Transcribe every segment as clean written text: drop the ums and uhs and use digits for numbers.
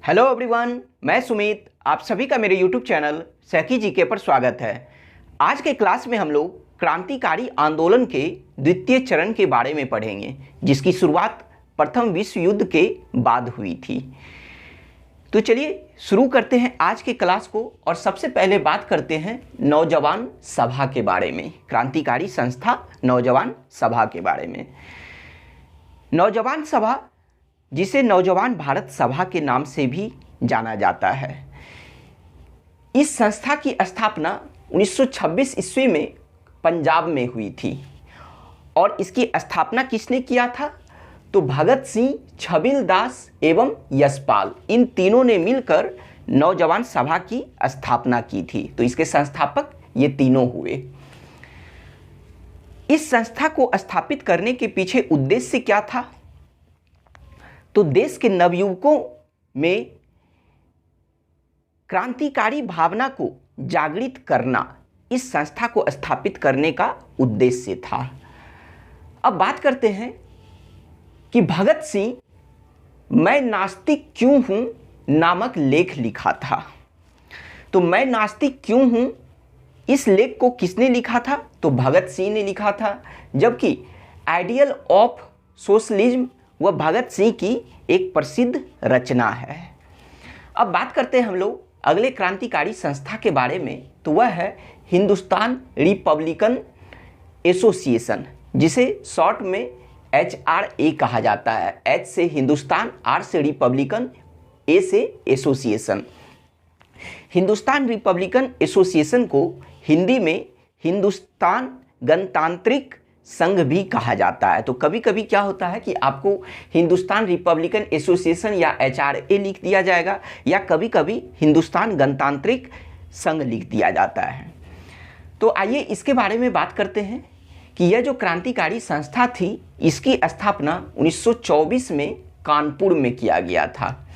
Hello everyone, मैं सुमित। आप सभी का मेरे यूट्यूब चैनल सैकी जीके पर स्वागत है। आज के क्लास में हम लोग क्रांतिकारी आंदोलन के द्वितीय चरण के बारे में पढ़ेंगे, जिसकी शुरुआत प्रथम विश्व युद्ध के बाद हुई थी। तो चलिए शुरू करते हैं आज के क्लास को और सबसे पहले बात करते हैं नौजवान सभा के बारे में, क्रांतिकारी संस्था नौजवान सभा के बारे में। नौजवान सभा, जिसे नौजवान भारत सभा के नाम से भी जाना जाता है, इस संस्था की स्थापना 1926 ईस्वी में पंजाब में हुई थी। और इसकी स्थापना किसने किया था? तो भगत सिंह, छबिल दास एवं यशपाल, इन तीनों ने मिलकर नौजवान सभा की स्थापना की थी। तो इसके संस्थापक ये तीनों हुए। इस संस्था को स्थापित करने के पीछे उद्देश्य क्या था? तो देश के नवयुवकों में क्रांतिकारी भावना को जागृत करना इस संस्था को स्थापित करने का उद्देश्य था। अब बात करते हैं कि भगत सिंह मैं नास्तिक क्यों हूं नामक लेख लिखा था। तो मैं नास्तिक क्यों हूं, इस लेख को किसने लिखा था? तो भगत सिंह ने लिखा था। जबकि आइडियल ऑफ सोशलिज्म वह भगत सिंह की एक प्रसिद्ध रचना है। अब बात करते हैं हम लोग अगले क्रांतिकारी संस्था के बारे में। तो वह है हिंदुस्तान रिपब्लिकन एसोसिएशन, जिसे शॉर्ट में HRA कहा जाता है। H से हिंदुस्तान, R से रिपब्लिकन, A से एसोसिएशन। हिंदुस्तान रिपब्लिकन एसोसिएशन को हिंदी में हिंदुस्तान गणतांत्रिक संघ भी कहा जाता है। तो कभी कभी क्या होता है कि आपको हिंदुस्तान रिपब्लिकन एसोसिएशन या HRA लिख दिया जाएगा, या कभी कभी हिंदुस्तान गणतांत्रिक संघ लिख दिया जाता है। तो आइए इसके बारे में बात करते हैं कि यह जो क्रांतिकारी संस्था थी, इसकी स्थापना 1924 में कानपुर में किया गया था।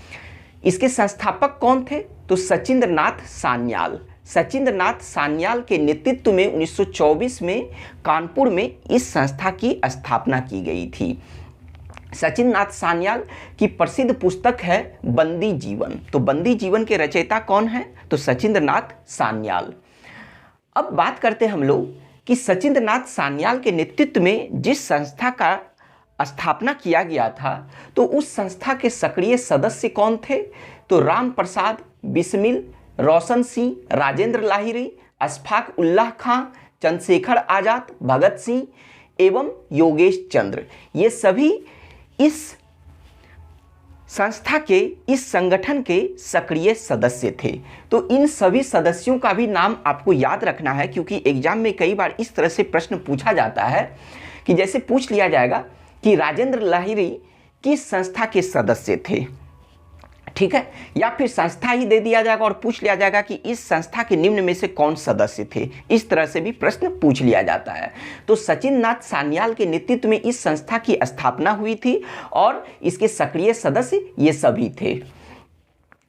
इसके संस्थापक कौन थे? तो सचिंद्र नाथ सान्याल। सचिंद्र नाथ सान्याल के नेतृत्व में 1924 में कानपुर में इस संस्था की स्थापना की गई थी। सचिंद्र नाथ सान्याल की प्रसिद्ध पुस्तक है बंदी जीवन। तो बंदी जीवन के रचयिता कौन है? तो सचिंद्र नाथ सान्याल। अब बात करते हैं हम लोग कि सचिंद्र नाथ सान्याल के नेतृत्व में जिस संस्था का स्थापना किया गया था, तो उस संस्था के सक्रिय सदस्य कौन थे? तो राम प्रसाद बिस्मिल, रोशन सिंह, राजेंद्र लाहिरी, अशफाक उल्लाह खां, चंद्रशेखर आजाद, भगत सिंह एवं योगेश चंद्र, ये सभी इस संस्था के, इस संगठन के सक्रिय सदस्य थे। तो इन सभी सदस्यों का भी नाम आपको याद रखना है, क्योंकि एग्जाम में कई बार इस तरह से प्रश्न पूछा जाता है कि जैसे पूछ लिया जाएगा कि राजेंद्र लाहिरी किस संस्था के सदस्य थे, ठीक है, या फिर संस्था ही दे दिया जाएगा और पूछ लिया जाएगा कि इस संस्था के निम्न में से कौन सदस्य थे। इस तरह से भी प्रश्न पूछ लिया जाता है। तो सचिंद्र नाथ सान्याल के नेतृत्व में इस संस्था की स्थापना हुई थी और इसके सक्रिय सदस्य ये सभी थे।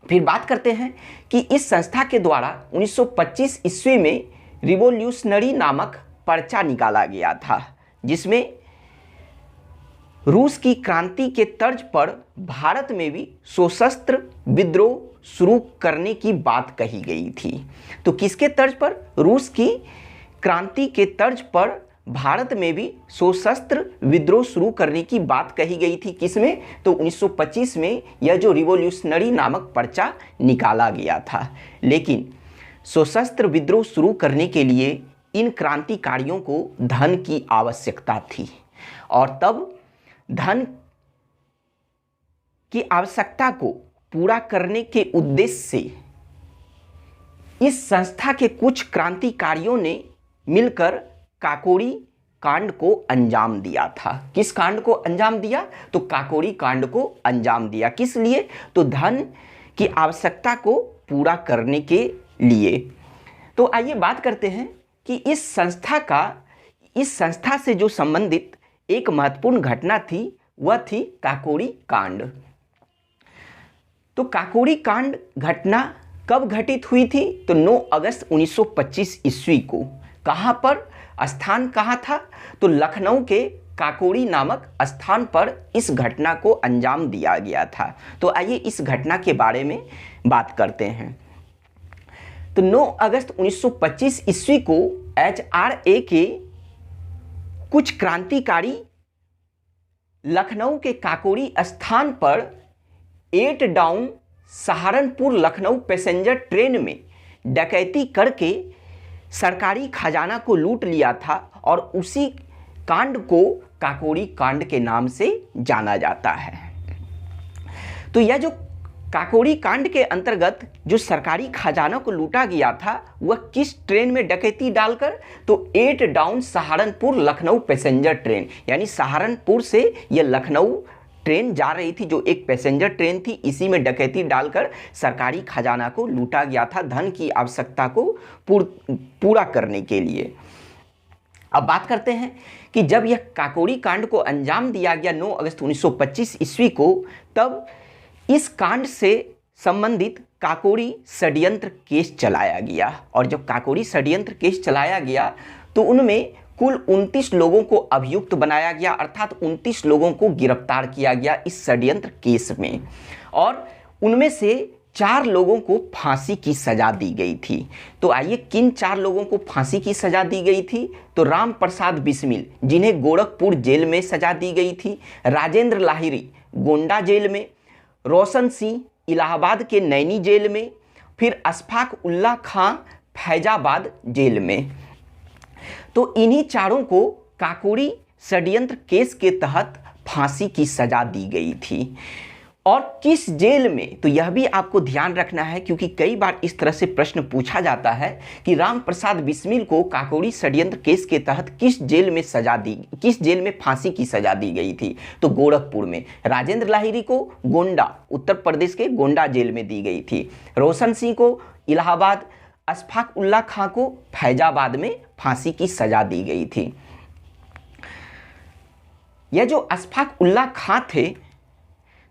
फिर बात करते हैं कि इस संस्था के द्वारा 1925 ईस्वी में रिवोल्यूशनरी नामक पर्चा निकाला गया था, जिसमें रूस की क्रांति के तर्ज पर भारत में भी सशस्त्र विद्रोह शुरू करने की बात कही गई थी। तो किसके तर्ज पर? रूस की क्रांति के तर्ज पर भारत में भी सशस्त्र विद्रोह शुरू करने की बात कही गई थी। किसमें? तो 1925 में यह जो रिवोल्यूशनरी नामक पर्चा निकाला गया था। लेकिन सशस्त्र विद्रोह शुरू करने के लिए इन क्रांतिकारियों को धन की आवश्यकता थी, और तब धन की आवश्यकता को पूरा करने के उद्देश्य से इस संस्था के कुछ क्रांतिकारियों ने मिलकर काकोरी कांड को अंजाम दिया था। किस कांड को अंजाम दिया? तो काकोरी कांड को अंजाम दिया। किस लिए? तो धन की आवश्यकता को पूरा करने के लिए। तो आइए बात करते हैं कि इस संस्था से जो संबंधित एक महत्वपूर्ण घटना थी, वह थी काकोरी कांड। तो काकोरी कांड घटना कब घटित हुई थी? तो 9 अगस्त 1925 ईस्वी को। कहाँ पर? स्थान कहाँ था? तो लखनऊ के काकोरी नामक स्थान पर इस घटना को अंजाम दिया गया था। तो आइए इस घटना के बारे में बात करते हैं। तो 9 अगस्त 1925 ईस्वी को HRA के कुछ क्रांतिकारी लखनऊ के काकोरी स्थान पर 8 down Saharanpur Lucknow passenger train में डकैती करके सरकारी खजाना को लूट लिया था और उसी कांड को काकोरी कांड के नाम से जाना जाता है। तो यह जो काकोरी कांड के अंतर्गत जो सरकारी खजाना को लूटा गया था वह किस ट्रेन में डकैती डालकर, तो 8 down Saharanpur Lucknow passenger train, यानी सहारनपुर से यह लखनऊ ट्रेन जा रही थी जो एक पैसेंजर ट्रेन थी, इसी में डकैती डालकर सरकारी खजाना को लूटा गया था धन की आवश्यकता को पूरा करने के लिए। अब बात करते हैं कि जब यह काकोरी कांड को अंजाम दिया गया 9 अगस्त 1925 ईस्वी को, तब इस कांड से संबंधित काकोरी षड्यंत्र केस चलाया गया। और जब काकोरी षड्यंत्र केस चलाया गया तो उनमें कुल 29 लोगों को अभियुक्त बनाया गया, अर्थात 29 लोगों को गिरफ्तार किया गया इस षड्यंत्र केस में, और उनमें से 4 लोगों को फांसी की सजा दी गई थी। तो आइए किन 4 लोगों को फांसी की सजा दी गई थी, तो राम प्रसाद बिस्मिल जिन्हें गोरखपुर जेल में सजा दी गई थी, राजेंद्र लाहिरी गोंडा जेल में, रोशन सिंह इलाहाबाद के नैनी जेल में, फिर अशफाक उल्ला खां फैजाबाद जेल में। तो इन्हीं चारों को काकोरी षड्यंत्र केस के तहत फांसी की सजा दी गई थी। और किस जेल में, तो यह भी आपको ध्यान रखना है क्योंकि कई बार इस तरह से प्रश्न पूछा जाता है कि राम प्रसाद बिस्मिल को काकोरी षड्यंत्र केस के तहत किस जेल में फांसी की सजा दी गई थी, तो गोरखपुर में। राजेंद्र लाहिरी को गोंडा, उत्तर प्रदेश के गोंडा जेल में दी गई थी, रोशन सिंह को इलाहाबाद, अशफाक उल्ला खां को फैजाबाद में फांसी की सजा दी गई थी। यह जो अशफाक उल्ला खां थे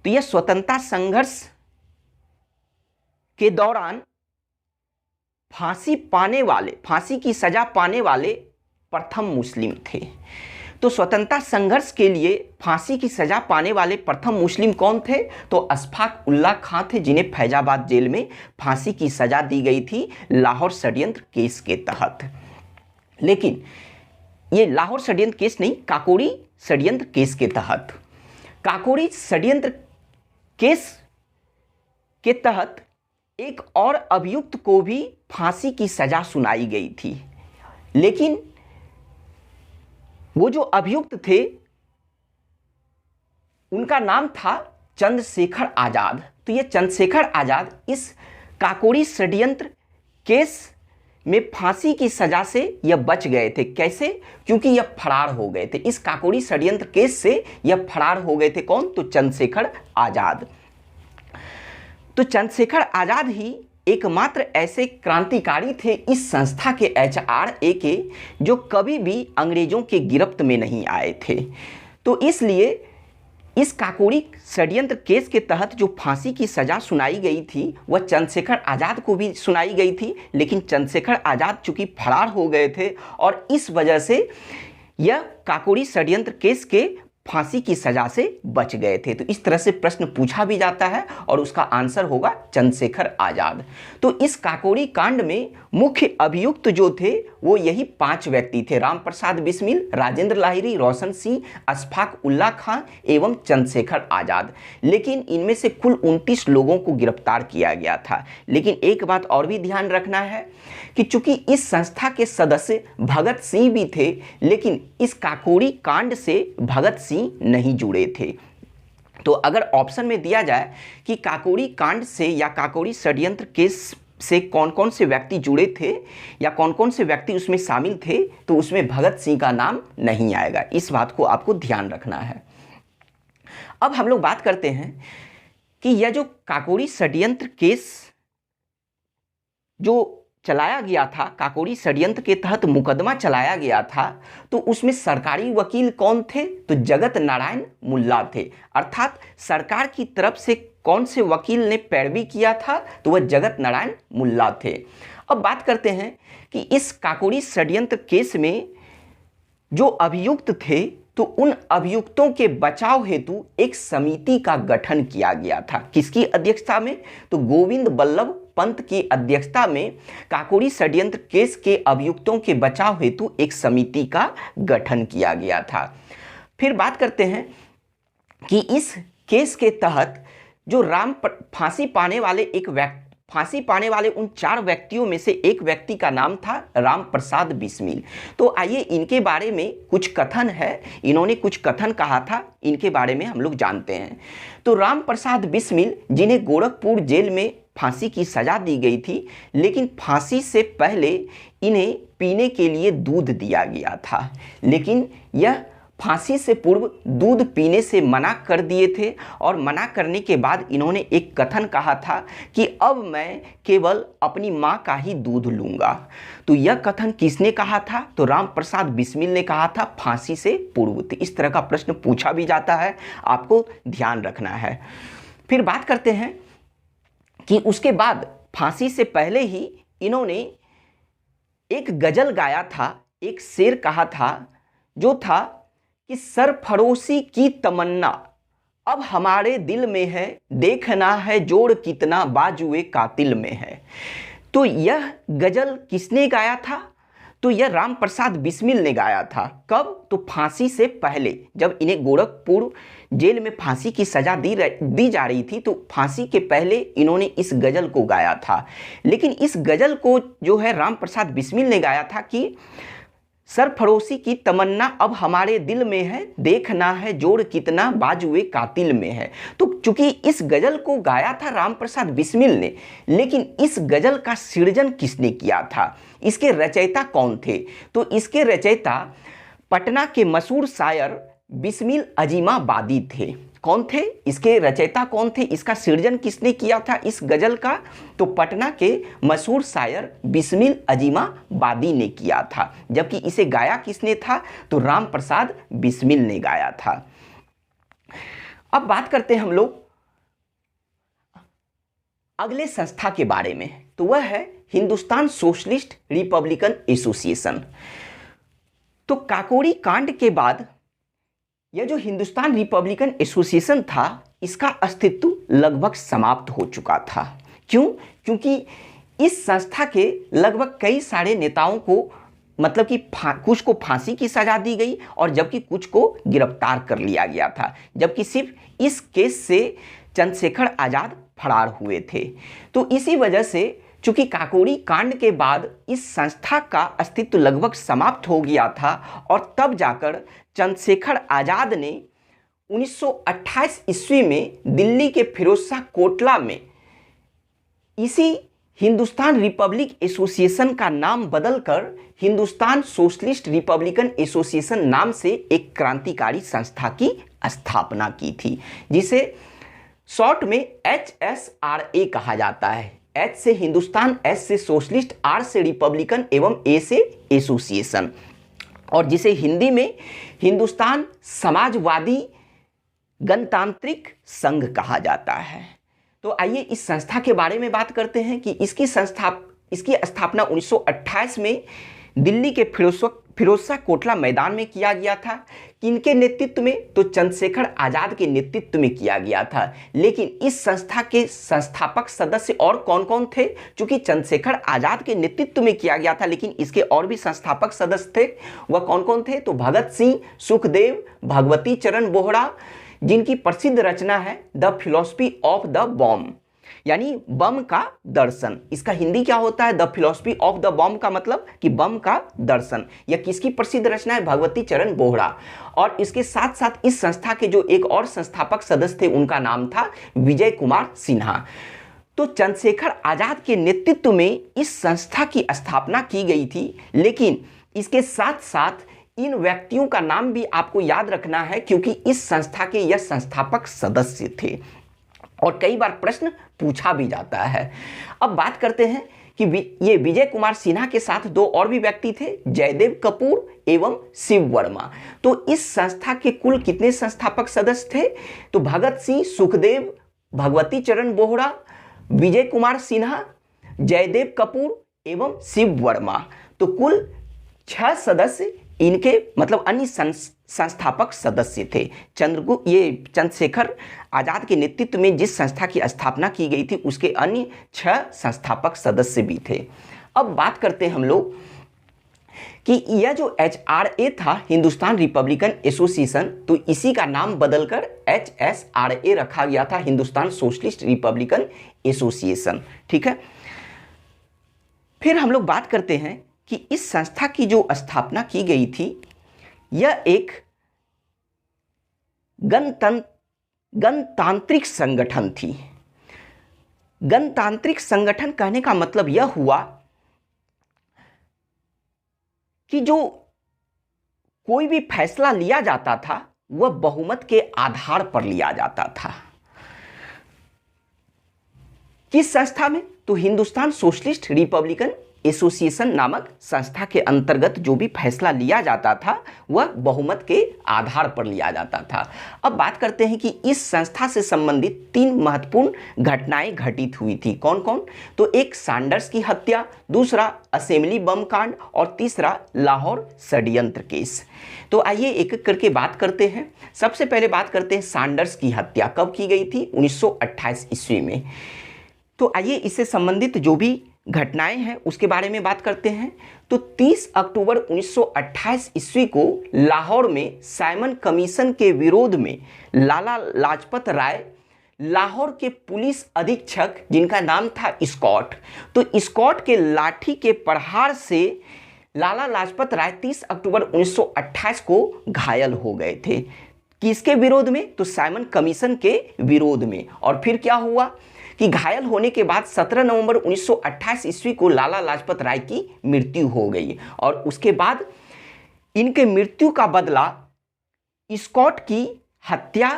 तो यह स्वतंत्रता संघर्ष के दौरान फांसी की सजा पाने वाले प्रथम मुस्लिम थे। तो स्वतंत्रता संघर्ष के लिए फांसी की सजा पाने वाले प्रथम मुस्लिम कौन थे, तो अशफाक उल्ला खां थे जिन्हें फैजाबाद जेल में फांसी की सजा दी गई थी लाहौर षड्यंत्र केस के तहत। लेकिन ये लाहौर षड्यंत्र केस नहीं, काकोरी षड्यंत्र केस के तहत। काकोरी षड्यंत्र केस के तहत एक और अभियुक्त को भी फांसी की सजा सुनाई गई थी, लेकिन वो जो अभियुक्त थे उनका नाम था चंद्रशेखर आजाद। तो ये चंद्रशेखर आजाद इस काकोरी षड्यंत्र केस में फांसी की सजा से यह बच गए थे। कैसे? क्योंकि यह फरार हो गए थे। इस काकोरी षड्यंत्र केस से यह फरार हो गए थे। कौन? तो चंद्रशेखर आजाद। तो चंद्रशेखर आजाद ही एकमात्र ऐसे क्रांतिकारी थे इस संस्था के HRA के जो कभी भी अंग्रेजों के गिरफ्त में नहीं आए थे। तो इसलिए इस काकोरी षड्यंत्र केस के तहत जो फांसी की सजा सुनाई गई थी वह चंद्रशेखर आजाद को भी सुनाई गई थी, लेकिन चंद्रशेखर आजाद चूंकि फरार हो गए थे और इस वजह से यह काकोरी षड्यंत्र केस के फांसी की सजा से बच गए थे। तो इस तरह से प्रश्न पूछा भी जाता है और उसका आंसर होगा चंद्रशेखर आजाद। तो इस काकोरी कांड में मुख्य अभियुक्त जो थे वो यही 5 व्यक्ति थे, राम प्रसाद बिस्मिल, राजेंद्र लाहिरी, रोशन सिंह, अशफाक उल्ला खां एवं चंद्रशेखर आजाद। लेकिन इनमें से कुल 29 लोगों को गिरफ्तार किया गया था। लेकिन एक बात और भी ध्यान रखना है कि चूंकि इस संस्था के सदस्य भगत सिंह भी थे, लेकिन इस काकोरी कांड से भगत सिंह नहीं जुड़े थे। तो अगर ऑप्शन में दिया जाए कि काकोरी कांड से या काकोरी षड्यंत्र केस से कौन कौन से व्यक्ति जुड़े थे या कौन कौन से व्यक्ति उसमें शामिल थे, तो उसमें भगत सिंह का नाम नहीं आएगा। इस बात को आपको ध्यान रखना है। अब हम लोग बात करते हैं कि यह जो काकोरी षड्यंत्र केस जो चलाया गया था, काकोरी षड्यंत्र के तहत मुकदमा चलाया गया था, तो उसमें सरकारी वकील कौन थे? तो जगत नारायण मुल्ला थे। अर्थात सरकार की तरफ से कौन से वकील ने पैरवी किया था? तो वह जगत नारायण मुल्ला थे। अब बात करते हैं कि इस काकोरी षड्यंत्र केस में जो अभियुक्त थे तो उन अभियुक्तों के बचाव हेतु एक समिति का गठन किया गया था। किसकी अध्यक्षता में? तो गोविंद बल्लभ पंत की अध्यक्षता में काकोरी षड्यंत्र केस के अभियुक्तों के बचाव हेतु एक समिति का गठन किया गया था। फिर बात करते हैं कि इस केस के तहत जो फांसी पाने वाले उन 4 व्यक्तियों में से एक व्यक्ति का नाम था राम प्रसाद बिस्मिल। तो आइए इनके बारे में कुछ कथन है, इन्होंने कुछ कथन कहा था, इनके बारे में हम लोग जानते हैं। तो राम प्रसाद बिस्मिल, जिन्हें गोरखपुर जेल में फांसी की सजा दी गई थी, लेकिन फांसी से पहले इन्हें पीने के लिए दूध दिया गया था, लेकिन यह फांसी से पूर्व दूध पीने से मना कर दिए थे और मना करने के बाद इन्होंने एक कथन कहा था कि अब मैं केवल अपनी मां का ही दूध लूंगा। तो यह कथन किसने कहा था? तो राम प्रसाद बिस्मिल ने कहा था, फांसी से पूर्व। तो इस तरह का प्रश्न पूछा भी जाता है, आपको ध्यान रखना है। फिर बात करते हैं कि उसके बाद फांसी से पहले ही इन्होंने एक गजल गाया था, एक शेर कहा था, जो था कि सरफरोशी की तमन्ना अब हमारे दिल में है, देखना है जोड़ कितना बाजुए कातिल में है। तो यह गजल किसने गाया था? तो यह राम प्रसाद बिस्मिल ने गाया था। कब? तो फांसी से पहले, जब इन्हें गोरखपुर जेल में फांसी की सजा दी जा रही थी, तो फांसी के पहले इन्होंने इस गजल को गाया था। लेकिन इस गजल को जो है राम प्रसाद बिस्मिल ने गाया था कि सरफरोशी की तमन्ना अब हमारे दिल में है, देखना है जोड़ कितना बाजुए कातिल में है। तो चूंकि इस गजल को गाया था राम प्रसाद बिस्मिल ने, लेकिन इस गजल का सृजन किसने किया था? इसके रचयिता कौन थे? तो इसके रचयिता पटना के मशहूर शायर बिस्मिल अजीमाबादी थे। कौन थे इसके रचयिता? कौन थे? इसका सृजन किसने किया था इस गजल का? तो पटना के मशहूर शायर बिस्मिल अजीमाबादी ने किया था। जबकि इसे गाया किसने था? तो राम प्रसाद बिस्मिल ने गाया था। अब बात करते हैं हम लोग अगले संस्था के बारे में, तो वह है हिंदुस्तान सोशलिस्ट रिपब्लिकन एसोसिएशन। तो काकोरी कांड के बाद यह जो हिंदुस्तान रिपब्लिकन एसोसिएशन था, इसका अस्तित्व लगभग समाप्त हो चुका था। क्यों? क्योंकि इस संस्था के लगभग कई सारे नेताओं को मतलब कि कुछ को फांसी की सजा दी गई और जबकि कुछ को गिरफ्तार कर लिया गया था, जबकि सिर्फ इस केस से चंद्रशेखर आज़ाद फरार हुए थे। तो इसी वजह से चूंकि काकोरी कांड के बाद इस संस्था का अस्तित्व लगभग समाप्त हो गया था और तब जाकर चंद्रशेखर आज़ाद ने 1928 ईस्वी में दिल्ली के फिरोजशाह कोटला में इसी हिंदुस्तान रिपब्लिक एसोसिएशन का नाम बदलकर हिंदुस्तान सोशलिस्ट रिपब्लिकन एसोसिएशन नाम से एक क्रांतिकारी संस्था की स्थापना की थी, जिसे शॉर्ट में HSRA कहा जाता है। H से हिंदुस्तान, S से सोशलिस्ट, R से रिपब्लिकन एवं A से एसोसिएशन, और जिसे हिंदी में हिंदुस्तान समाजवादी गणतांत्रिक संघ कहा जाता है। तो आइए इस संस्था के बारे में बात करते हैं कि इसकी स्थापना 1928 में दिल्ली के फिरोजशाह कोटला मैदान में किया गया था। किनके नेतृत्व में? तो चंद्रशेखर आज़ाद के नेतृत्व में किया गया था। लेकिन इस संस्था के संस्थापक सदस्य और कौन कौन थे? चूंकि चंद्रशेखर आज़ाद के नेतृत्व में किया गया था, लेकिन इसके और भी संस्थापक सदस्य थे। वह कौन कौन थे? तो भगत सिंह, सुखदेव, भगवती चरण बोहरा, जिनकी प्रसिद्ध रचना है the philosophy of the bomb, यानी बम का दर्शन। इसका हिंदी क्या होता है? The philosophy of the bomb का मतलब कि बम का दर्शन। यह किसकी प्रसिद्ध रचना है? भगवती चरण बोहरा। और इसके साथ साथ इस संस्था के जो एक और संस्थापक सदस्य थे, उनका नाम था विजय कुमार सिन्हा। तो चंद्रशेखर आज़ाद के नेतृत्व में इस संस्था की स्थापना की गई थी, लेकिन इसके साथ साथ इन व्यक्तियों का नाम भी आपको याद रखना है, क्योंकि इस संस्था के यह संस्थापक सदस्य थे और कई बार प्रश्न पूछा भी जाता है। अब बात करते हैं कि ये विजय कुमार सिन्हा के साथ दो और भी व्यक्ति थे, जयदेव कपूर एवं शिव वर्मा। तो इस संस्था के कुल कितने संस्थापक सदस्य थे? तो भगत सिंह, सुखदेव, भगवती चरण बोहरा, विजय कुमार सिन्हा, जयदेव कपूर एवं शिव वर्मा। तो कुल 6 सदस्य इनके मतलब अन्य संस्थापक सदस्य थे। ये चंद्रशेखर आज़ाद के नेतृत्व में जिस संस्था की स्थापना की गई थी उसके अन्य 6 संस्थापक सदस्य भी थे। अब बात करते हैं हम लोग कि यह जो HRA था, हिंदुस्तान रिपब्लिकन एसोसिएशन, तो इसी का नाम बदलकर HSRA रखा गया था, हिंदुस्तान सोशलिस्ट रिपब्लिकन एसोसिएशन। ठीक है, फिर हम लोग बात करते हैं कि इस संस्था की जो स्थापना की गई थी यह एक गणतांत्रिक संगठन थी। गणतांत्रिक संगठन कहने का मतलब यह हुआ कि जो कोई भी फैसला लिया जाता था वह बहुमत के आधार पर लिया जाता था। किस संस्था में? तो हिंदुस्तान सोशलिस्ट रिपब्लिकन एसोसिएशन नामक संस्था के अंतर्गत जो भी फैसला लिया जाता था वह बहुमत के आधार पर लिया जाता था। अब बात करते हैं कि इस संस्था से संबंधित 3 महत्वपूर्ण घटनाएं घटित हुई थी। कौन कौन? तो एक सैंडर्स की हत्या, दूसरा असेंबली बम कांड और तीसरा लाहौर षड्यंत्र केस। तो आइए एक एक करके बात करते हैं। सबसे पहले बात करते हैं सैंडर्स की हत्या कब की गई थी? 1928 ईस्वी में। तो आइए इससे संबंधित जो भी घटनाएं हैं उसके बारे में बात करते हैं। तो 30 अक्टूबर 1928 ईस्वी को लाहौर में साइमन कमीशन के विरोध में लाला लाजपत राय, लाहौर के पुलिस अधीक्षक जिनका नाम था स्कॉट, तो स्कॉट के लाठी के प्रहार से लाला लाजपत राय 30 अक्टूबर 1928 को घायल हो गए थे। किसके विरोध में? तो साइमन कमीशन के विरोध में। और फिर क्या हुआ कि घायल होने के बाद 17 नवंबर 1928 ईस्वी को लाला लाजपत राय की मृत्यु हो गई और उसके बाद इनके मृत्यु का बदला स्कॉट की हत्या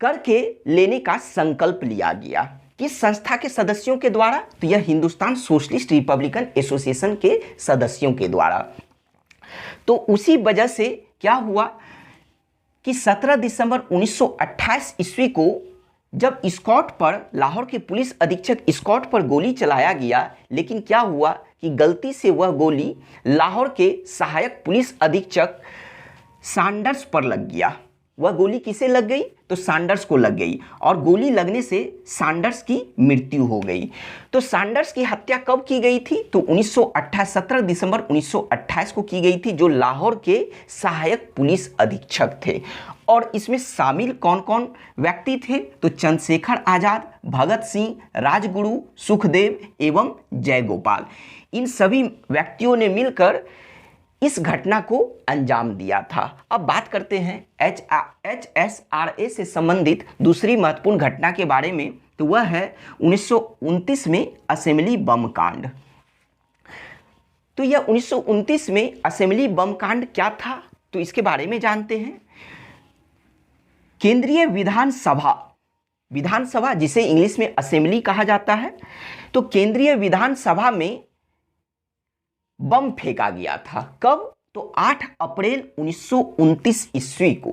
करके लेने का संकल्प लिया गया। किस संस्था के सदस्यों के द्वारा? तो यह हिंदुस्तान सोशलिस्ट रिपब्लिकन एसोसिएशन के सदस्यों के द्वारा। तो उसी वजह से क्या हुआ कि 17 दिसंबर 1928 ईस्वी को जब स्कॉट पर, लाहौर के पुलिस अधीक्षक स्कॉट पर गोली चलाया गया, लेकिन क्या हुआ कि गलती से वह गोली लाहौर के सहायक पुलिस अधीक्षक सैंडर्स पर लग गया। वह गोली किसे लग गई? तो सैंडर्स को लग गई और गोली लगने से सैंडर्स की मृत्यु हो गई। तो सैंडर्स की हत्या कब की गई थी? तो 17 दिसंबर 1928 को की गई थी, जो लाहौर के सहायक पुलिस अधीक्षक थे। और इसमें शामिल कौन कौन व्यक्ति थे? तो चंद्रशेखर आज़ाद, भगत सिंह, राजगुरु, सुखदेव एवं जयगोपाल, इन सभी व्यक्तियों ने मिलकर इस घटना को अंजाम दिया था। अब बात करते हैं HSRA से संबंधित दूसरी महत्वपूर्ण घटना के बारे में, तो वह है 1929 में असेंबली बम कांड। तो यह 1929 में असेंबली बम कांड क्या था? तो इसके बारे में जानते हैं। केंद्रीय विधानसभा जिसे इंग्लिश में असेंबली कहा जाता है, तो केंद्रीय विधानसभा में बम फेंका गया था। कब? तो 8 अप्रैल 1929 ईस्वी को।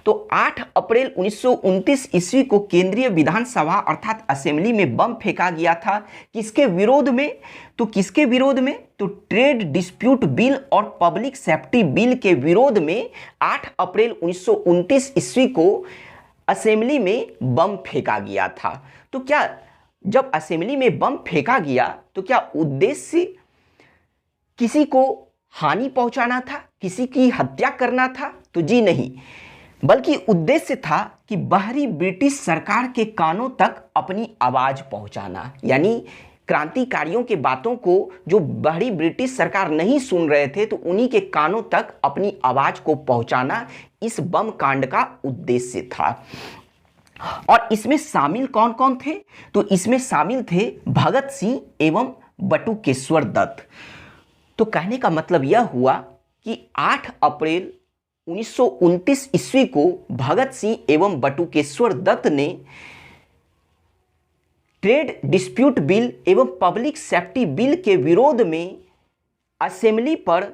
तो 8 अप्रैल 1929 ईस्वी को केंद्रीय विधानसभा अर्थात असेंबली में बम फेंका गया था। किसके विरोध में? तो किसके विरोध में? तो ट्रेड डिस्प्यूट बिल और पब्लिक सेफ्टी बिल के विरोध में 8 अप्रैल 1929 ईस्वी को असेंबली में बम फेंका गया था। तो क्या जब असेंबली में बम फेंका गया तो क्या उद्देश्य किसी को हानि पहुंचाना था, किसी की हत्या करना था? तो जी नहीं, बल्कि उद्देश्य था कि बाहरी ब्रिटिश सरकार के कानों तक अपनी आवाज पहुंचाना। यानी क्रांतिकारियों के बातों को जो बाहरी ब्रिटिश सरकार नहीं सुन रहे थे, तो उन्हीं के कानों तक अपनी आवाज को पहुंचाना इस बम कांड का उद्देश्य था। और इसमें शामिल कौन कौन थे? तो इसमें शामिल थे भगत सिंह एवं बटुकेश्वर दत्त। तो कहने का मतलब यह हुआ कि 8 अप्रैल 1929 ईस्वी को भगत सिंह एवं बटुकेश्वर दत्त ने ट्रेड डिस्प्यूट बिल एवं पब्लिक सेफ्टी बिल के विरोध में असेंबली पर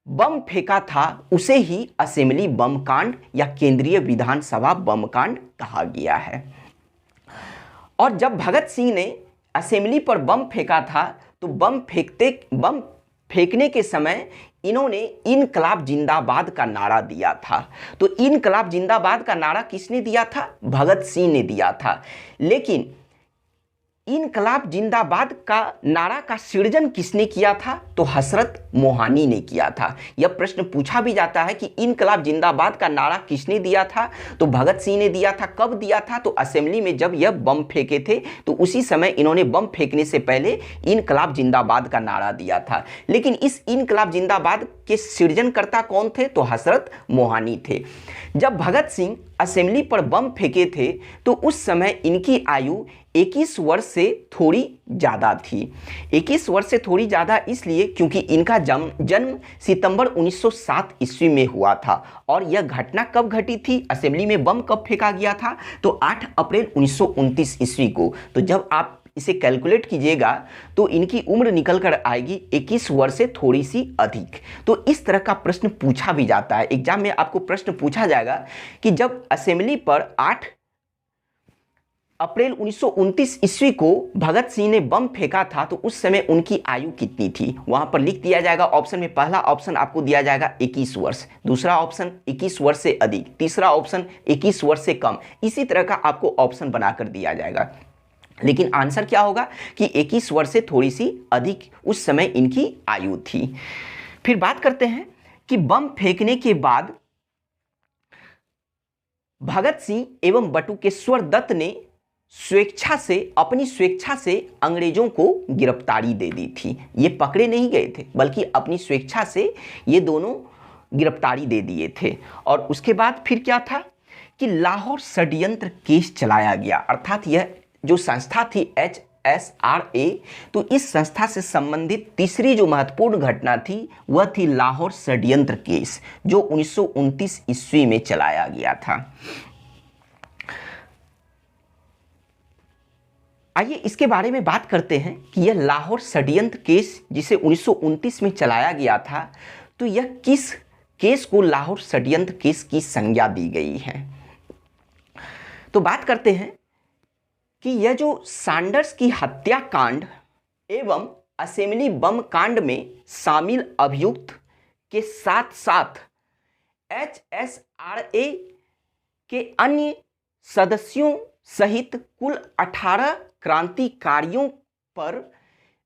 बम फेंका था। उसे ही असेंबली बम कांड या केंद्रीय विधानसभा बम कांड कहा गया है। और जब भगत सिंह ने असेंबली पर बम फेंका था, तो बम फेंकने के समय इन्होंने इनकलाब जिंदाबाद का नारा दिया था। तो इनकलाब जिंदाबाद का नारा किसने दिया था? भगत सिंह ने दिया था। लेकिन इनकलाब जिंदाबाद का नारा का सृजन किसने किया था? तो हजरत मोहानी ने किया था। यह प्रश्न पूछा भी जाता है कि इनकलाब जिंदाबाद का नारा किसने दिया था? तो भगत सिंह ने दिया था। कब दिया था? तो असेंबली में जब यह बम फेंके थे तो उसी समय इन्होंने बम फेंकने से पहले इनकलाब जिंदाबाद का नारा दिया था। लेकिन इस इनकलाब जिंदाबाद के सृजनकर्ता कौन थे? तो हजरत मोहानी थे। जब भगत सिंह असेंबली पर बम फेंके थे तो उस समय इनकी आयु 21 वर्ष से थोड़ी ज़्यादा थी। 21 वर्ष से थोड़ी ज़्यादा इसलिए क्योंकि इनका जन्म सितंबर 1907 ईस्वी में हुआ था। और यह घटना कब घटी थी? असेंबली में बम कब फेंका गया था? तो 8 अप्रैल 1929 ईस्वी को। तो जब आप इसे कैलकुलेट कीजिएगा तो इनकी उम्र निकल कर आएगी 21 वर्ष से थोड़ी सी अधिक। तो इस तरह का प्रश्न पूछा भी जाता है। एग्जाम में आपको प्रश्न पूछा जाएगा कि जब असेंबली पर 8 अप्रैल 1929 ईस्वी को भगत सिंह ने बम फेंका था तो उस समय उनकी आयु कितनी थी? वहां पर लिख दिया जाएगा ऑप्शन में। पहला ऑप्शन आपको दिया जाएगा 21 वर्ष, दूसरा ऑप्शन 21 वर्ष से अधिक, तीसरा ऑप्शन 21 वर्ष से कम। इसी तरह का आपको ऑप्शन बनाकर दिया जाएगा। लेकिन आंसर क्या होगा कि 21 वर्ष से थोड़ी सी अधिक उस समय इनकी आयु थी। फिर बात करते हैं कि बम फेंकने के बाद भगत सिंह एवं बटुकेश्वर दत्त ने अपनी स्वेच्छा से अंग्रेजों को गिरफ्तारी दे दी थी। ये पकड़े नहीं गए थे बल्कि अपनी स्वेच्छा से ये दोनों गिरफ्तारी दे दिए थे। और उसके बाद फिर क्या था कि लाहौर षड्यंत्र केस चलाया गया। अर्थात यह जो संस्था थी HSRA, तो इस संस्था से संबंधित तीसरी जो महत्वपूर्ण घटना थी वह थी लाहौर षड्यंत्र केस, जो 1929 ईस्वी में चलाया गया था। आइए इसके बारे में बात करते हैं कि यह लाहौर षड्यंत्र केस जिसे 1929 में चलाया गया था, तो यह किस केस को लाहौर षड्यंत्र केस की संज्ञा दी गई है। तो बात करते हैं कि यह जो सैंडर्स की हत्याकांड एवं असेंबली बम कांड में शामिल अभियुक्त के साथ साथ HSRA के अन्य सदस्यों सहित कुल 18 क्रांतिकारियों पर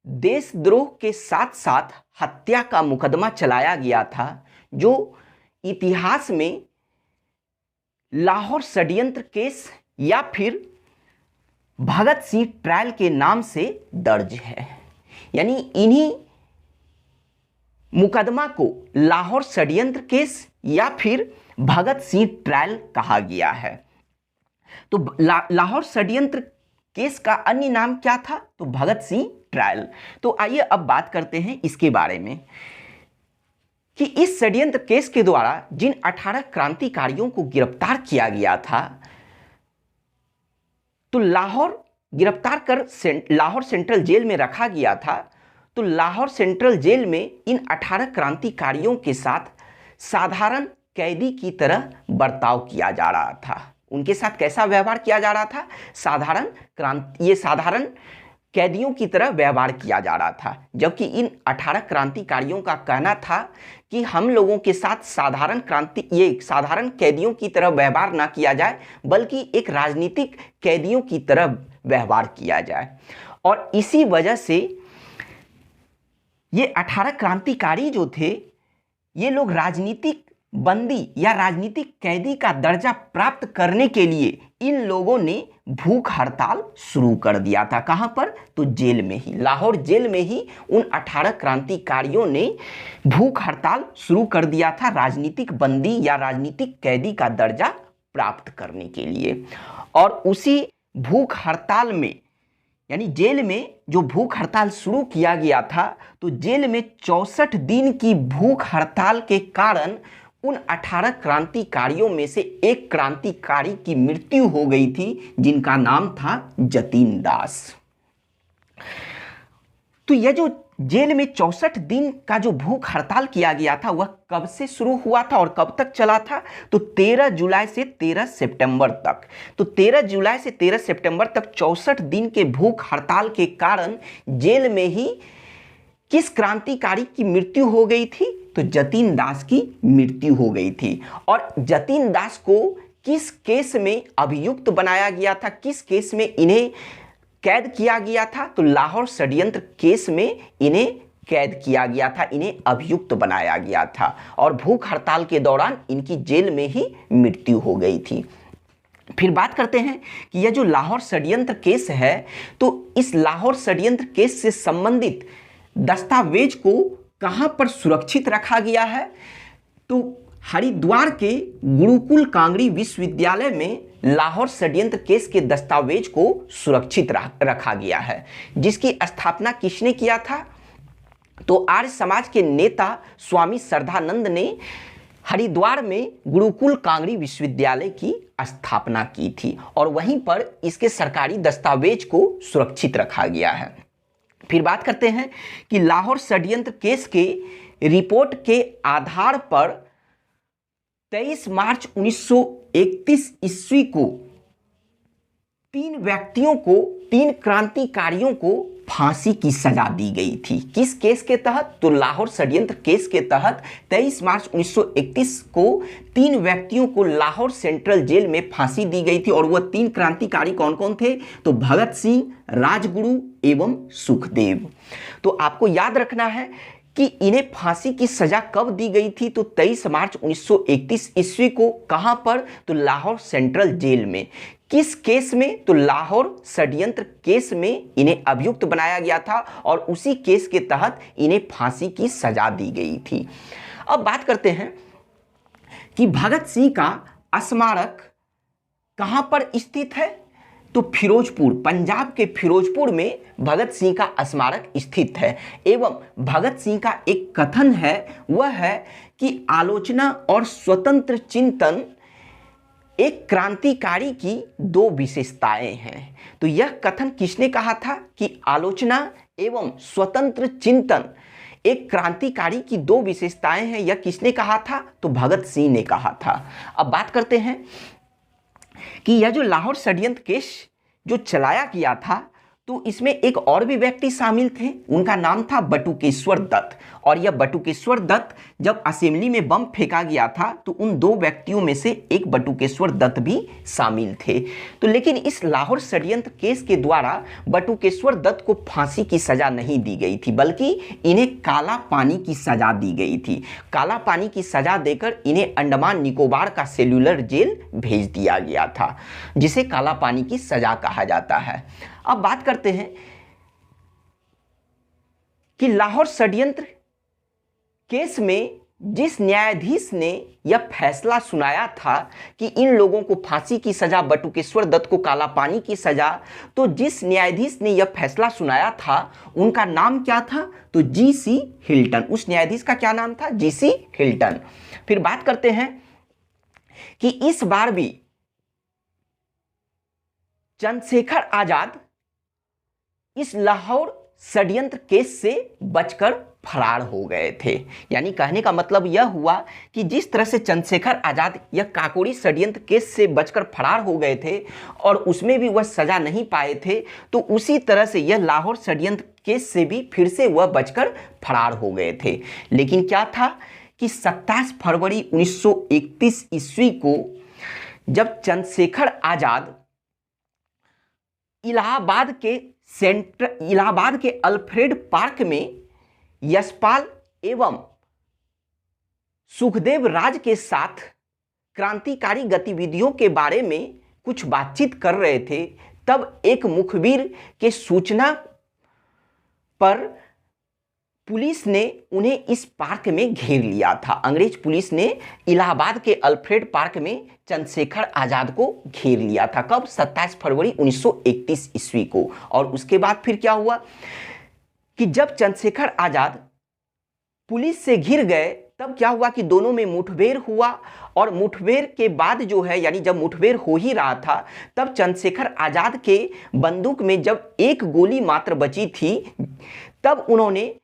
देशद्रोह के साथ साथ हत्या का मुकदमा चलाया गया था, जो इतिहास में लाहौर षड्यंत्र केस या फिर भगत सिंह ट्रायल के नाम से दर्ज है। यानी इन्हीं मुकदमा को लाहौर षड्यंत्र केस या फिर भगत सिंह ट्रायल कहा गया है। तो लाहौर षड्यंत्र केस का अन्य नाम क्या था? तो भगत सिंह ट्रायल। तो आइए अब बात करते हैं इसके बारे में कि इस षड्यंत्र केस के द्वारा जिन 18 क्रांतिकारियों को गिरफ्तार किया गया था, तो लाहौर गिरफ्तार कर लाहौर सेंट्रल जेल में रखा गया था। तो लाहौर सेंट्रल जेल में इन 18 क्रांतिकारियों के साथ साधारण कैदी की तरह बर्ताव किया जा रहा था। उनके साथ कैसा व्यवहार किया जा रहा था? साधारण कैदियों की तरह व्यवहार किया जा रहा था। जबकि इन 18 क्रांतिकारियों का कहना था कि हम लोगों के साथ साधारण कैदियों की तरह व्यवहार ना किया जाए, बल्कि एक राजनीतिक कैदियों की तरह व्यवहार किया जाए। और इसी वजह से ये 18 क्रांतिकारी जो थे, ये लोग राजनीतिक बंदी या राजनीतिक कैदी का दर्जा प्राप्त करने के लिए इन लोगों ने भूख हड़ताल शुरू कर दिया था। कहां पर? तो जेल में ही, लाहौर जेल में ही उन 18 क्रांतिकारियों ने भूख हड़ताल शुरू कर दिया था राजनीतिक बंदी या राजनीतिक कैदी का दर्जा प्राप्त करने के लिए। और उसी भूख हड़ताल में, यानी जेल में जो भूख हड़ताल शुरू किया गया था, तो जेल में 64 दिन की भूख हड़ताल के कारण उन 18 क्रांतिकारियों में से एक क्रांतिकारी की मृत्यु हो गई थी, जिनका नाम था जतीन दास। तो यह जो जेल में 64 दिन का जो भूख हड़ताल किया गया था, वह कब से शुरू हुआ था और कब तक चला था? तो 13 जुलाई से 13 सितंबर तक। तो 13 जुलाई से 13 सितंबर तक 64 दिन के भूख हड़ताल के कारण जेल में ही किस क्रांतिकारी की मृत्यु हो गई थी? तो जतीन दास की मृत्यु हो गई थी। और जतीन दास को किस केस में अभियुक्त बनाया गया था, किस केस में इन्हें कैद किया गया था? तो लाहौर षड्यंत्र केस में इन्हें कैद किया गया था, इन्हें अभियुक्त बनाया गया था और भूख हड़ताल के दौरान इनकी जेल में ही मृत्यु हो गई थी। फिर बात करते हैं कि यह जो लाहौर षड्यंत्र केस है, तो इस लाहौर षड्यंत्र केस से संबंधित दस्तावेज को कहां पर सुरक्षित रखा गया है? तो हरिद्वार के गुरुकुल कांगड़ी विश्वविद्यालय में लाहौर षड्यंत्र केस के दस्तावेज को सुरक्षित रखा गया है, जिसकी स्थापना किसने किया था? तो आर्य समाज के नेता स्वामी श्रद्धानंद ने हरिद्वार में गुरुकुल कांगड़ी विश्वविद्यालय की स्थापना की थी और वहीं पर इसके सरकारी दस्तावेज को सुरक्षित रखा गया है। फिर बात करते हैं कि लाहौर षड्यंत्र केस के रिपोर्ट के आधार पर 23 मार्च 1931 ईस्वी को 3 क्रांतिकारियों को फांसी की सजा दी गई थी। किस केस के तहत? तो लाहौर षड्यंत्र केस के तहत 23 मार्च 1931 को 3 व्यक्तियों को लाहौर सेंट्रल जेल में फांसी दी गई थी। और वह 3 क्रांतिकारी कौन कौन थे? तो भगत सिंह, राजगुरु एवं सुखदेव। तो आपको याद रखना है कि इन्हें फांसी की सजा कब दी गई थी? तो 23 मार्च 1931 ईस्वी को। कहां पर? तो लाहौर सेंट्रल जेल में। किस केस में? तो लाहौर षड्यंत्र केस में इन्हें अभियुक्त बनाया गया था और उसी केस के तहत इन्हें फांसी की सजा दी गई थी। अब बात करते हैं कि भगत सिंह का स्मारक कहां पर स्थित है? तो फिरोजपुर, पंजाब के फिरोजपुर में भगत सिंह का स्मारक स्थित है। एवं भगत सिंह का एक कथन है, वह है कि आलोचना और स्वतंत्र चिंतन एक क्रांतिकारी की 2 विशेषताएं हैं। तो यह कथन किसने कहा था कि आलोचना एवं स्वतंत्र चिंतन एक क्रांतिकारी की 2 विशेषताएं हैं? यह किसने कहा था? तो भगत सिंह ने कहा था। अब बात करते हैं कि यह जो लाहौर षड्यंत्र केस जो चलाया गया था, तो इसमें एक और भी व्यक्ति शामिल थे, उनका नाम था बटुकेश्वर दत्त। और यह बटुकेश्वर दत्त जब असेंबली में बम फेंका गया था, तो उन 2 व्यक्तियों में से एक बटुकेश्वर दत्त भी शामिल थे। तो लेकिन इस लाहौर षड्यंत्र केस के द्वारा बटुकेश्वर दत्त को फांसी की सजा नहीं दी गई थी, बल्कि इन्हें काला पानी की सजा दी गई थी। काला पानी की सजा देकर इन्हें अंडमान निकोबार का सेल्यूलर जेल भेज दिया गया था, जिसे काला पानी की सजा कहा जाता है। अब बात करते हैं कि लाहौर षड्यंत्र केस में जिस न्यायाधीश ने यह फैसला सुनाया था कि इन लोगों को फांसी की सजा, बटुकेश्वर दत्त को काला पानी की सजा, तो जिस न्यायाधीश ने यह फैसला सुनाया था उनका नाम क्या था? तो जी.सी. हिल्टन। उस न्यायाधीश का क्या नाम था? जी.सी. हिल्टन। फिर बात करते हैं कि इस बार भी चंद्रशेखर आजाद इस लाहौर षड्यंत्र केस से बचकर फरार हो गए थे। यानी कहने का मतलब यह हुआ कि जिस तरह से चंद्रशेखर आजाद यह काकोरी षड्यंत्र केस से बचकर फरार हो गए थे और उसमें भी वह सजा नहीं पाए थे, तो उसी तरह से यह लाहौर षड्यंत्र केस से भी फिर से वह बचकर फरार हो गए थे। लेकिन क्या था कि 27 फरवरी 1931 ईस्वी को जब चंद्रशेखर आजाद इलाहाबाद के अल्फ्रेड पार्क में यशपाल एवं सुखदेव राज के साथ क्रांतिकारी गतिविधियों के बारे में कुछ बातचीत कर रहे थे, तब एक मुखबिर के सूचना पर पुलिस ने उन्हें इस पार्क में घेर लिया था। अंग्रेज पुलिस ने इलाहाबाद के अल्फ्रेड पार्क में चंद्रशेखर आजाद को घेर लिया था। कब? 27 फरवरी 1931 ईस्वी को। और उसके बाद फिर क्या हुआ कि जब चंद्रशेखर आजाद पुलिस से घिर गए, तब क्या हुआ कि दोनों में मुठभेड़ हुआ। और मुठभेड़ के बाद जो है, यानी जब मुठभेड़ हो ही रहा था, तब चंद्रशेखर आजाद के बंदूक में जब एक गोली मात्र बची थी, तब उन्होंने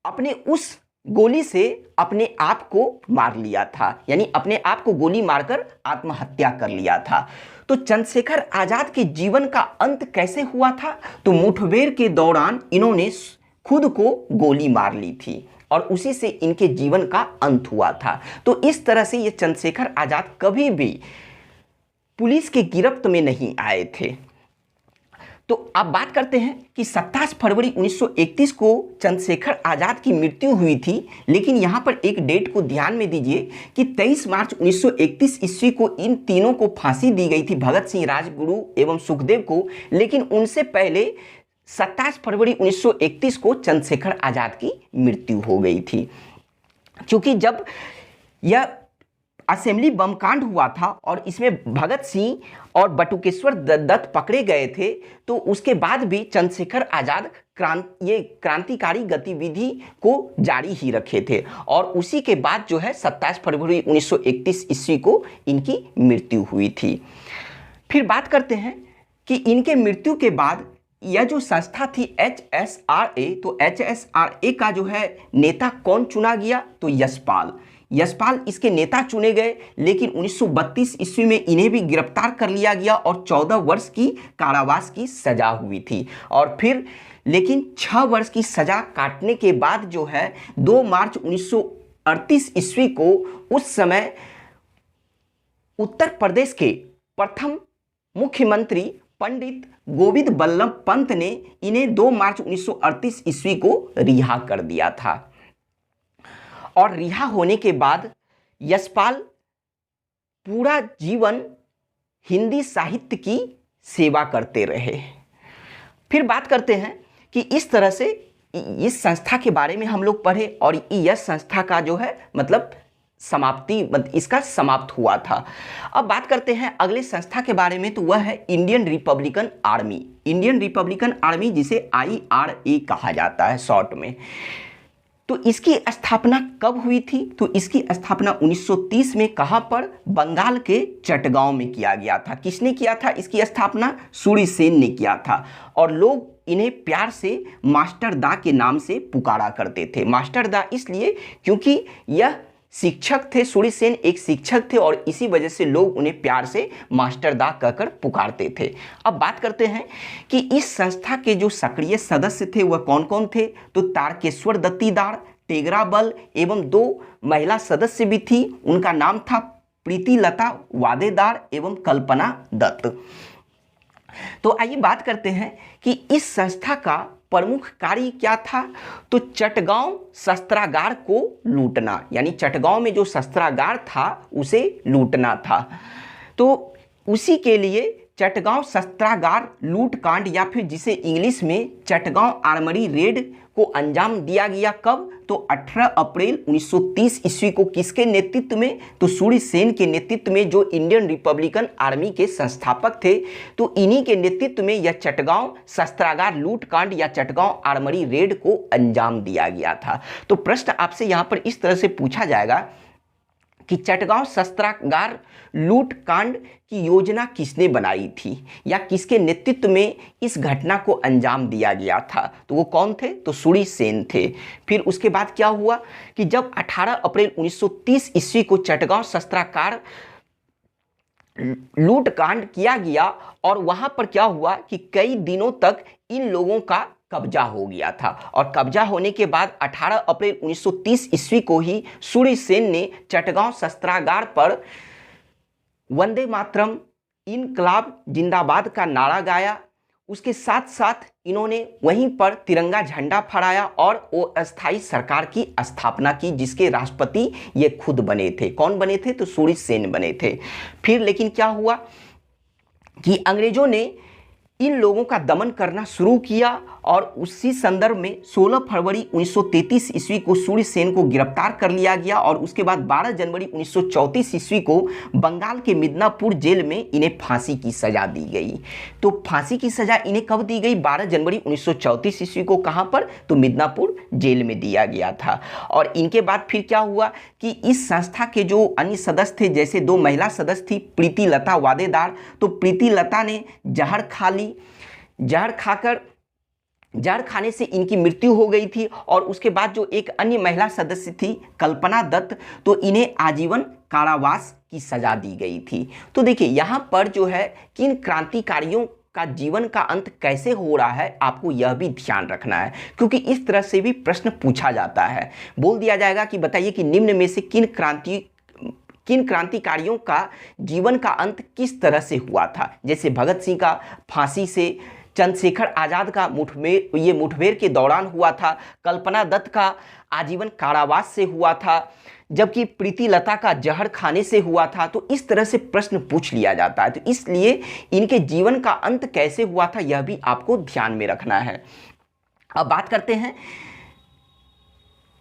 अपने उस गोली से अपने आप को मार लिया था। यानी अपने आप को गोली मारकर आत्महत्या कर लिया था। तो चंद्रशेखर आजाद के जीवन का अंत कैसे हुआ था? तो मुठभेड़ के दौरान इन्होंने खुद को गोली मार ली थी। और उसी से इनके जीवन का अंत हुआ था। तो इस तरह से ये चंद्रशेखर आज़ाद कभी भी पुलिस के गिरफ्त में नहीं आए थे। तो अब बात करते हैं कि 27 फरवरी 1931 को चंद्रशेखर आज़ाद की मृत्यु हुई थी, लेकिन यहाँ पर एक डेट को ध्यान में दीजिए कि 23 मार्च 1931 ईस्वी को इन तीनों को फांसी दी गई थी, भगत सिंह, राजगुरु एवं सुखदेव को। लेकिन उनसे पहले 27 फरवरी 1931 को चंद्रशेखर आज़ाद की मृत्यु हो गई थी। क्योंकि जब यह असेंबली बम कांड हुआ था और इसमें भगत सिंह और बटुकेश्वर दत्त पकड़े गए थे, तो उसके बाद भी चंद्रशेखर आज़ाद क्रांतिकारी गतिविधि को जारी ही रखे थे और उसी के बाद जो है 27 फरवरी 1931 ईस्वी को इनकी मृत्यु हुई थी। फिर बात करते हैं कि इनके मृत्यु के बाद यह जो संस्था थी HSRA, तो HSRA का जो है नेता कौन चुना गया, तो यशपाल इसके नेता चुने गए। लेकिन 1932 ईस्वी में इन्हें भी गिरफ्तार कर लिया गया और 14 वर्ष की कारावास की सजा हुई थी। और फिर लेकिन 6 वर्ष की सजा काटने के बाद जो है 2 मार्च 1938 ईस्वी को उस समय उत्तर प्रदेश के प्रथम मुख्यमंत्री पंडित गोविंद बल्लभ पंत ने इन्हें 2 मार्च 1938 ईस्वी को रिहा कर दिया था। और रिहा होने के बाद यशपाल पूरा जीवन हिंदी साहित्य की सेवा करते रहे। फिर बात करते हैं कि इस तरह से इस संस्था के बारे में हम लोग पढ़े और यह संस्था का जो है मतलब इसका समाप्त हुआ था। अब बात करते हैं अगले संस्था के बारे में, तो वह है इंडियन रिपब्लिकन आर्मी, जिसे IRA कहा जाता है शॉर्ट में। तो इसकी स्थापना कब हुई थी, तो इसकी स्थापना 1930 में कहाँ पर, बंगाल के चटगांव में किया गया था। किसने किया था इसकी स्थापना, सूर्य सेन ने किया था। और लोग इन्हें प्यार से मास्टर दा के नाम से पुकारा करते थे। मास्टर दा इसलिए क्योंकि यह शिक्षक थे, सूर्य सेन एक शिक्षक थे और इसी वजह से लोग उन्हें प्यार से मास्टर दा कहकर पुकारते थे। अब बात करते हैं कि इस संस्था के जो सक्रिय सदस्य थे वह कौन कौन थे, तो तारकेश्वर दत्तीदार, टेगरा बल एवं 2 महिला सदस्य भी थी। उनका नाम था प्रीति लता वादेदार एवं कल्पना दत्त। तो आइए बात करते हैं कि इस संस्था का प्रमुख कार्य क्या था, तो चटगांव शस्त्रागार को लूटना, यानी चटगांव में जो शस्त्रागार था उसे लूटना था। तो उसी के लिए चटगांव शस्त्रागार लूट कांड या फिर जिसे इंग्लिश में चटगांव आर्मरी रेड को अंजाम दिया गया। कब, तो 18 अप्रैल 1930 ईस्वी को। किसके नेतृत्व में, तो सूर्य सेन के नेतृत्व में, जो इंडियन रिपब्लिकन आर्मी के संस्थापक थे। तो इन्हीं के नेतृत्व में यह चटगांव शस्त्रागार लूट कांड या चटगांव आर्मरी रेड को अंजाम दिया गया था। तो प्रश्न आपसे यहाँ पर इस तरह से पूछा जाएगा कि चटगांव शस्त्रागार लूट कांड की योजना किसने बनाई थी या किसके नेतृत्व में इस घटना को अंजाम दिया गया था, तो वो कौन थे, तो सूर्य सेन थे। फिर उसके बाद क्या हुआ कि जब 18 अप्रैल 1930 ईस्वी को चटगांव शस्त्रागार लूट कांड किया गया और वहां पर क्या हुआ कि कई दिनों तक इन लोगों का कब्जा हो गया था। और कब्जा होने के बाद 18 अप्रैल 1930 ईस्वी को ही सूर्य सेन ने चटगांव शस्त्रागार पर वंदे मातरम, इनकलाब जिंदाबाद का नारा गाया। उसके साथ साथ इन्होंने वहीं पर तिरंगा झंडा फहराया और अस्थायी सरकार की स्थापना की, जिसके राष्ट्रपति ये खुद बने थे। कौन बने थे, तो सूर्य सेन बने थे। फिर लेकिन क्या हुआ कि अंग्रेजों ने इन लोगों का दमन करना शुरू किया और उसी संदर्भ में 16 फरवरी 1933 ईस्वी को सूर्य सेन को गिरफ्तार कर लिया गया और उसके बाद 12 जनवरी 1934 ईस्वी को बंगाल के मिदनापुर जेल में इन्हें फांसी की सजा दी गई। तो फांसी की सजा इन्हें कब दी गई, 12 जनवरी 1934 ईस्वी को। कहाँ पर, तो मिदनापुर जेल में दिया गया था। और इनके बाद फिर क्या हुआ कि इस संस्था के जो अन्य सदस्य थे, जैसे 2 महिला सदस्य थी प्रीति लता वादेदार, तो प्रीति लता ने जहर खा ली। जहर खाने से इनकी मृत्यु हो गई थी। और उसके बाद जो एक अन्य महिला सदस्य थी कल्पना दत्त, तो इन्हें आजीवन कारावास की सजा दी गई थी। तो देखिए यहाँ पर जो है किन क्रांतिकारियों का जीवन का अंत कैसे हो रहा है, आपको यह भी ध्यान रखना है, क्योंकि इस तरह से भी प्रश्न पूछा जाता है। बोल दिया जाएगा कि बताइए कि निम्न में से किन क्रांतिकारियों का जीवन का अंत किस तरह से हुआ था। जैसे भगत सिंह का फांसी से, चंद्रशेखर आज़ाद का मुठभेड़ के दौरान हुआ था, कल्पना दत्त का आजीवन कारावास से हुआ था, जबकि प्रीति लता का जहर खाने से हुआ था। तो इस तरह से प्रश्न पूछ लिया जाता है, तो इसलिए इनके जीवन का अंत कैसे हुआ था यह भी आपको ध्यान में रखना है। अब बात करते हैं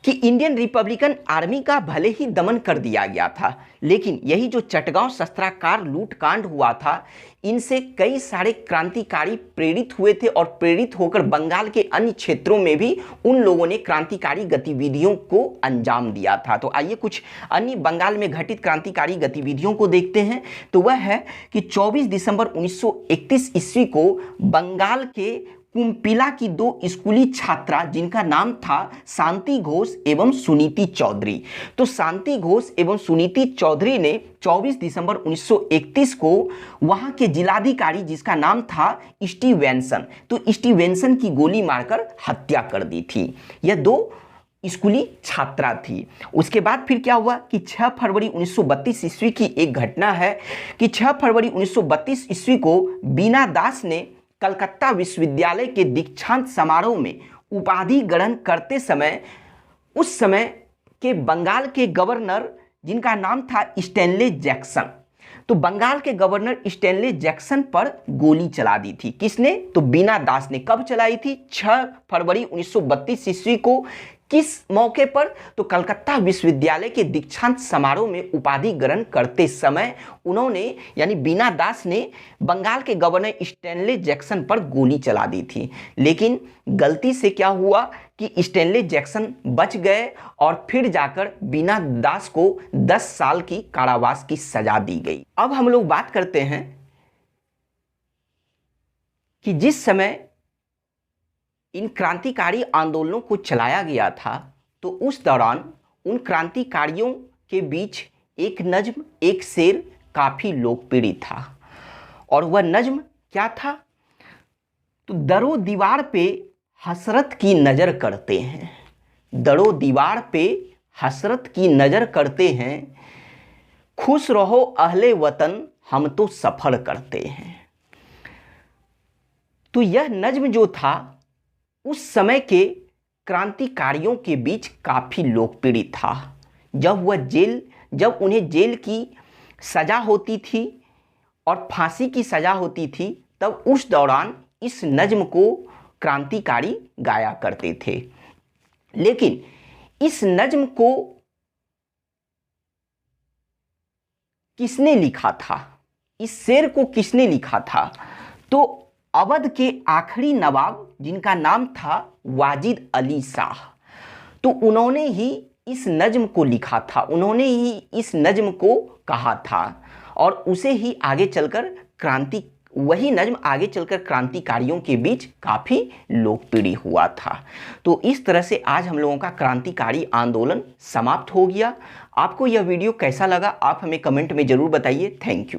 कि इंडियन रिपब्लिकन आर्मी का भले ही दमन कर दिया गया था, लेकिन यही जो चटगांव शस्त्रागार लूटकांड हुआ था, इनसे कई सारे क्रांतिकारी प्रेरित हुए थे और प्रेरित होकर बंगाल के अन्य क्षेत्रों में भी उन लोगों ने क्रांतिकारी गतिविधियों को अंजाम दिया था। तो आइए कुछ अन्य बंगाल में घटित क्रांतिकारी गतिविधियों को देखते हैं। तो वह है कि 24 दिसंबर 1931 ईस्वी को बंगाल के कुम्पिला की दो स्कूली छात्रा, जिनका नाम था शांति घोष एवं सुनीति चौधरी, तो शांति घोष एवं सुनीति चौधरी ने 24 दिसंबर 1931 को वहां के जिलाधिकारी, जिसका नाम था स्टीवेंसन, तो स्टीवेंसन की गोली मारकर हत्या कर दी थी। यह दो स्कूली छात्रा थी। उसके बाद फिर क्या हुआ कि 6 फरवरी 1932 ईस्वी की एक घटना है कि 6 फरवरी 1932 ईस्वी को बीना दास ने कलकत्ता विश्वविद्यालय के दीक्षांत समारोह में उपाधि ग्रहण करते समय उस समय के बंगाल के गवर्नर, जिनका नाम था स्टैनले जैक्सन, तो बंगाल के गवर्नर स्टैनले जैक्सन पर गोली चला दी थी। किसने? तो बीना दास ने। कब चलाई थी? 6 फरवरी 1932 ईस्वी को। किस मौके पर? तो कलकत्ता विश्वविद्यालय के दीक्षांत समारोह में उपाधि ग्रहण करते समय उन्होंने, यानी बीना दास ने बंगाल के गवर्नर स्टैनले जैक्सन पर गोली चला दी थी। लेकिन गलती से क्या हुआ कि स्टैनले जैक्सन बच गए और फिर जाकर बीना दास को 10 साल की कारावास की सजा दी गई। अब हम लोग बात करते हैं कि जिस समय इन क्रांतिकारी आंदोलनों को चलाया गया था, तो उस दौरान उन क्रांतिकारियों के बीच एक नज्म, एक शेर काफ़ी लोकप्रिय था। और वह नज्म क्या था? तो दरो दीवार पे हसरत की नज़र करते हैं, दरो दीवार पे हसरत की नज़र करते हैं, खुश रहो अहले वतन हम तो सफ़र करते हैं। तो यह नज्म जो था उस समय के क्रांतिकारियों के बीच काफ़ी लोकप्रिय था। जब उन्हें जेल की सज़ा होती थी और फांसी की सज़ा होती थी, तब उस दौरान इस नज्म को क्रांतिकारी गाया करते थे। लेकिन इस नज्म को किसने लिखा था? इस शेर को किसने लिखा था? तो अवध के आखिरी नवाब, जिनका नाम था वाजिद अली शाह, तो उन्होंने ही इस नज्म को लिखा था, उन्होंने ही इस नज्म को कहा था और उसे ही आगे चलकर वही नज्म आगे चलकर क्रांतिकारियों के बीच काफ़ी लोकप्रिय हुआ था। तो इस तरह से आज हम लोगों का क्रांतिकारी आंदोलन समाप्त हो गया। आपको यह वीडियो कैसा लगा आप हमें कमेंट में ज़रूर बताइए। Thank you.